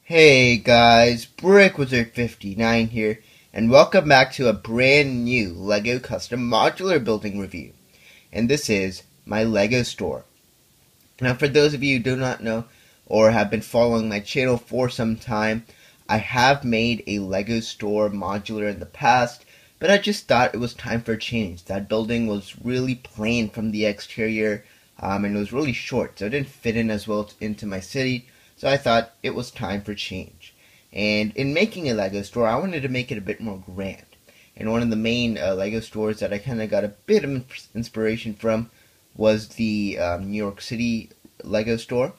Hey guys, BrickWizard59 here, and welcome back to a brand new LEGO Custom Modular Building review. And this is my LEGO store. Now for those of you who do not know, or have been following my channel for some time, I have made a LEGO store modular in the past, but I just thought it was time for a change. That building was really plain from the exterior, and it was really short, so it didn't fit in as well into my city. So I thought it was time for change. And in making a LEGO store, I wanted to make it a bit more grand. And one of the main LEGO stores that I kind of got a bit of inspiration from was the New York City LEGO store.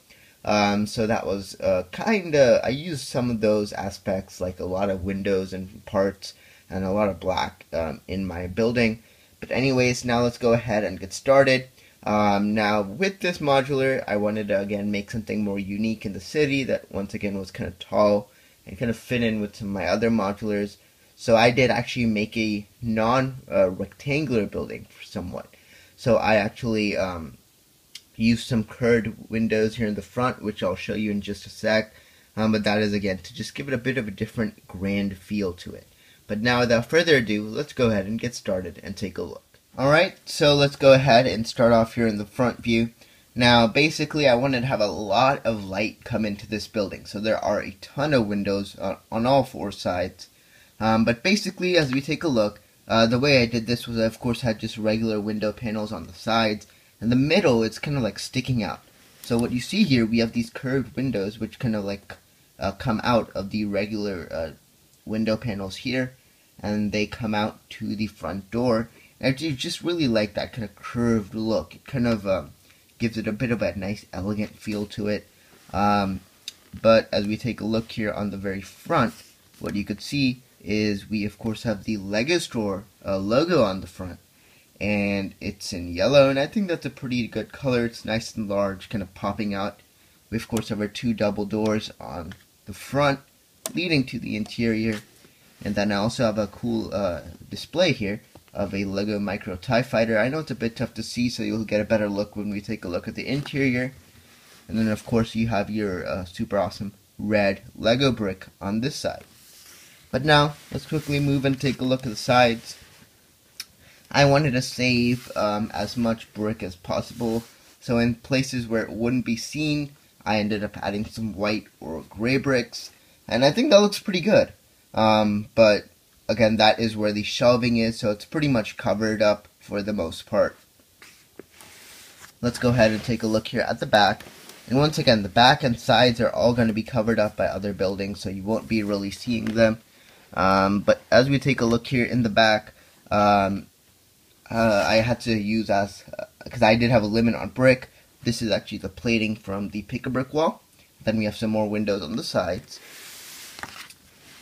So that was I used some of those aspects, like a lot of windows and parts and a lot of black in my building. But anyways, now let's go ahead and get started. Now with this modular, I wanted to again make something more unique in the city that once again was kind of tall and kind of fit in with some of my other modulars. So I did actually make a non-rectangular building somewhat. So I actually used some curved windows here in the front, which I'll show you in just a sec. But that is again to just give it a bit of a different grand feel to it. But now without further ado, let's go ahead and get started and take a look. Alright, so let's go ahead and start off here in the front view. Now, basically, I wanted to have a lot of light come into this building. So there are a ton of windows on all four sides. But basically, as we take a look, the way I did this was I, of course, had just regular window panels on the sides. In the middle, it's kind of like sticking out. So what you see here, we have these curved windows, which kind of like come out of the regular window panels here. And they come out to the front door. I just really like that kind of curved look. It kind of gives it a bit of a nice, elegant feel to it. But as we take a look here on the very front, what you could see is we, of course, have the LEGO store logo on the front. And it's in yellow, and I think that's a pretty good color. It's nice and large, kind of popping out. We, of course, have our two double doors on the front, leading to the interior. And then I also have a cool display here of a LEGO Micro TIE Fighter. I know it's a bit tough to see, so you'll get a better look when we take a look at the interior. And then, of course, you have your super awesome red LEGO brick on this side. But now, let's quickly move and take a look at the sides. I wanted to save as much brick as possible, so in places where it wouldn't be seen, I ended up adding some white or gray bricks, and I think that looks pretty good. But again, that is where the shelving is, so it's pretty much covered up for the most part. Let's go ahead and take a look here at the back. And once again, the back and sides are all going to be covered up by other buildings, so you won't be really seeing them. But as we take a look here in the back, I had to use because I did have a limit on brick. This is actually the plating from the pick-a-brick wall. Then we have some more windows on the sides.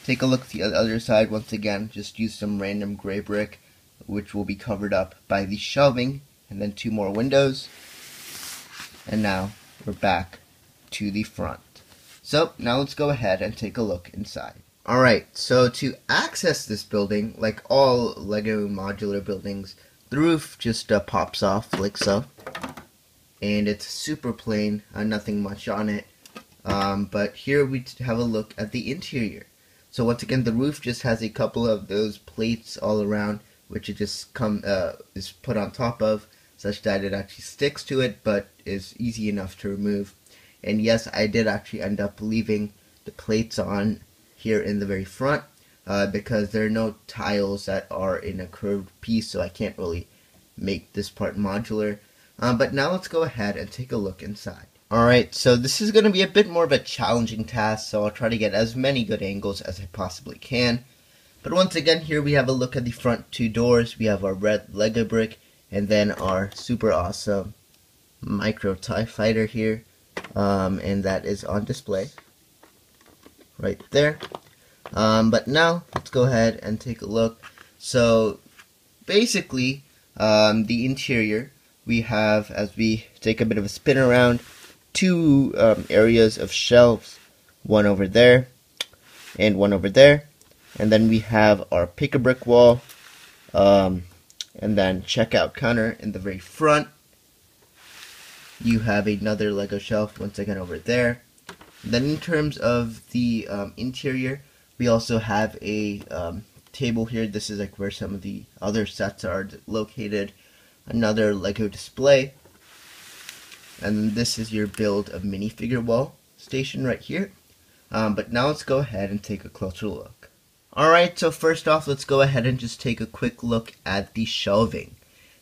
Take a look at the other side. Once again, just use some random gray brick, which will be covered up by the shelving, and then two more windows. And now we're back to the front. So now let's go ahead and take a look inside. Alright, so to access this building, like all LEGO modular buildings, the roof just pops off like so. And it's super plain, nothing much on it. But here we have a look at the interior. So once again, the roof just has a couple of those plates all around, which it just is put on top of, such that it actually sticks to it, but is easy enough to remove. And yes, I did actually end up leaving the plates on here in the very front, because there are no tiles that are in a curved piece, so I can't really make this part modular. But now let's go ahead and take a look inside. Alright, so this is going to be a bit more of a challenging task, so I'll try to get as many good angles as I possibly can. But once again, here we have a look at the front two doors. We have our red LEGO brick, and then our super awesome Micro TIE Fighter here, and that is on display right there. But now, let's go ahead and take a look. So, basically, the interior, we have, as we take a bit of a spin around, two areas of shelves, one over there and one over there, and then we have our pick-a-brick wall, and then checkout counter in the very front. You have another LEGO shelf once again over there, Then in terms of the interior, we also have a table here. This is like where some of the other sets are located. Another Lego display. And this is your build of minifigure wall station right here. But now let's go ahead and take a closer look. Alright, so first off, let's go ahead and just take a quick look at the shelving.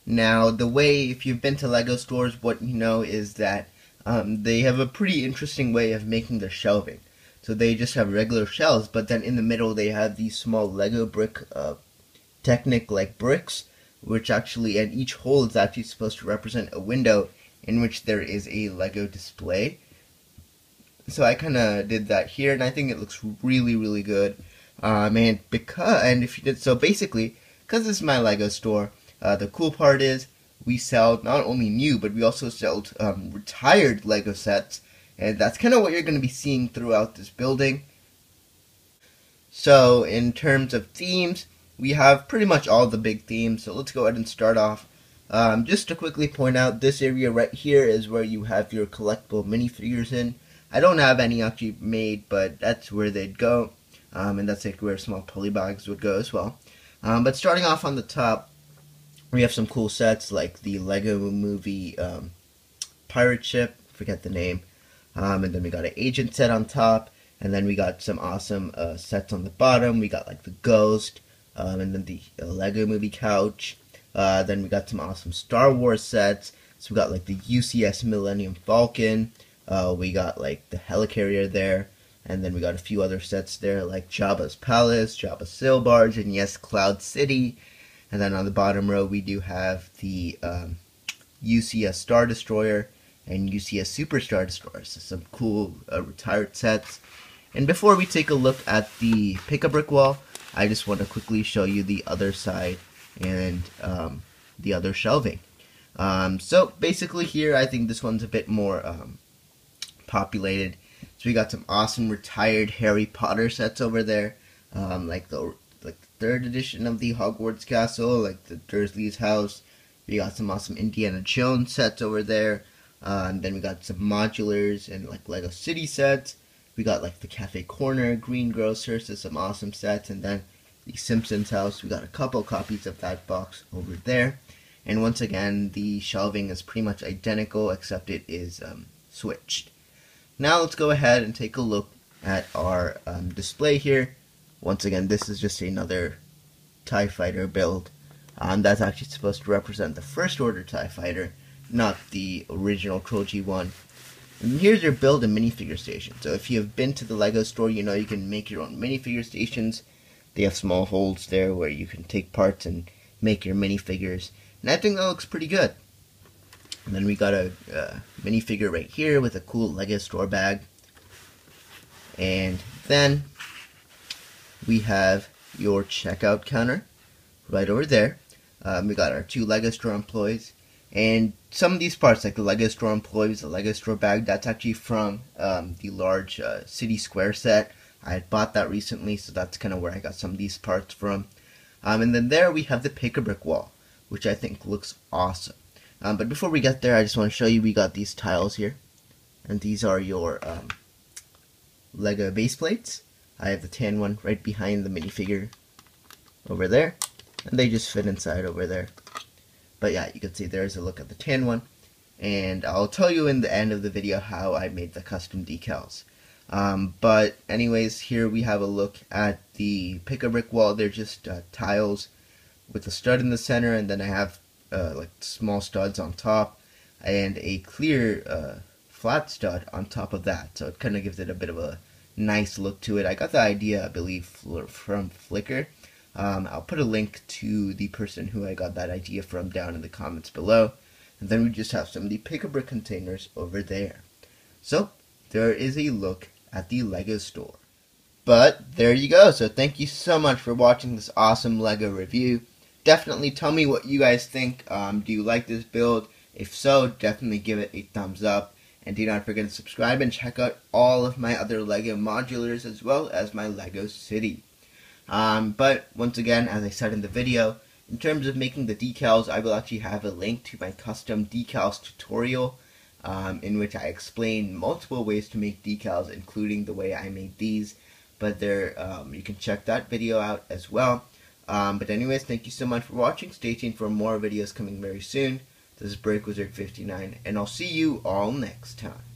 Now, the way, if you've been to Lego stores, what you know is that they have a pretty interesting way of making their shelving. So they just have regular shelves, but then in the middle they have these small Lego brick, Technic like bricks, which actually, and each hole is actually supposed to represent a window in which there is a Lego display. So I kind of did that here, and I think it looks really, really good. And if you did so, basically, because this is my Lego store, the cool part is we sell not only new, but we also sell retired Lego sets, and that's kind of what you're going to be seeing throughout this building. So in terms of themes, we have pretty much all the big themes, so let's go ahead and start off. Just to quickly point out, this area right here is where you have your collectible minifigures in. I don't have any actually made, but that's where they'd go. And that's like where small polybags would go as well. But starting off on the top, we have some cool sets like the Lego movie pirate ship, forget the name. And then we got an agent set on top. And then we got some awesome sets on the bottom. We got like the ghost, and then the Lego movie couch. Then we got some awesome Star Wars sets. So we got like the UCS Millennium Falcon. We got like the helicarrier there. And then we got a few other sets there like Jabba's Palace, Jabba's Sail Barge, and yes, Cloud City. And then on the bottom row we do have the UCS Star Destroyer and UCS Super Star Destroyer. So some cool retired sets. And before we take a look at the pick-a-brick wall, I just want to quickly show you the other side and the other shelving. So basically here, I think this one's a bit more populated. So we got some awesome retired Harry Potter sets over there, like the third edition of the Hogwarts Castle, like the Dursley's house. We got some awesome Indiana Jones sets over there. And then we got some modulars and like Lego City sets. We got like the Cafe Corner, Greengrocer, so some awesome sets. And then the Simpsons house, we got a couple copies of that box over there. And once again, the shelving is pretty much identical, except it is switched. Now let's go ahead and take a look at our display here. Once again, this is just another TIE Fighter build. That's actually supposed to represent the First Order TIE Fighter, not the original Trilogy one. And here's your build a minifigure station. So if you have been to the Lego store, you know you can make your own minifigure stations. They have small holes there where you can take parts and make your minifigures. And I think that looks pretty good. And then we got a minifigure right here with a cool Lego store bag. And then we have your checkout counter right over there. We got our two Lego store employees. And some of these parts, like the Lego store employees, the Lego store bag, that's actually from the large City Square set. I had bought that recently, so that's kind of where I got some of these parts from. And then there we have the pick-a-brick wall, which I think looks awesome. But before we get there, I just want to show you we got these tiles here. And these are your Lego base plates. I have the tan one right behind the minifigure over there. And they just fit inside over there. But yeah, you can see there's a look at the tan one. And I'll tell you in the end of the video how I made the custom decals. But anyways, here we have a look at the pick-a-brick wall. They're just tiles with a stud in the center, and then I have like small studs on top and a clear flat stud on top of that. So it kind of gives it a bit of a nice look to it. I got the idea, I believe, from Flickr. I'll put a link to the person who I got that idea from down in the comments below. And then we just have some of the pick-a-brick containers over there. So there is a look at the Lego store. But there you go. So thank you so much for watching this awesome Lego review. Definitely tell me what you guys think. Do you like this build? If so, definitely give it a thumbs up. And do not forget to subscribe and check out all of my other Lego modulars as well as my Lego City. But once again, as I said in the video, in terms of making the decals, I will actually have a link to my custom decals tutorial. in which I explain multiple ways to make decals, including the way I made these. But there, you can check that video out as well. But anyways, thank you so much for watching. Stay tuned for more videos coming very soon. This is Break Wizard 59, and I'll see you all next time.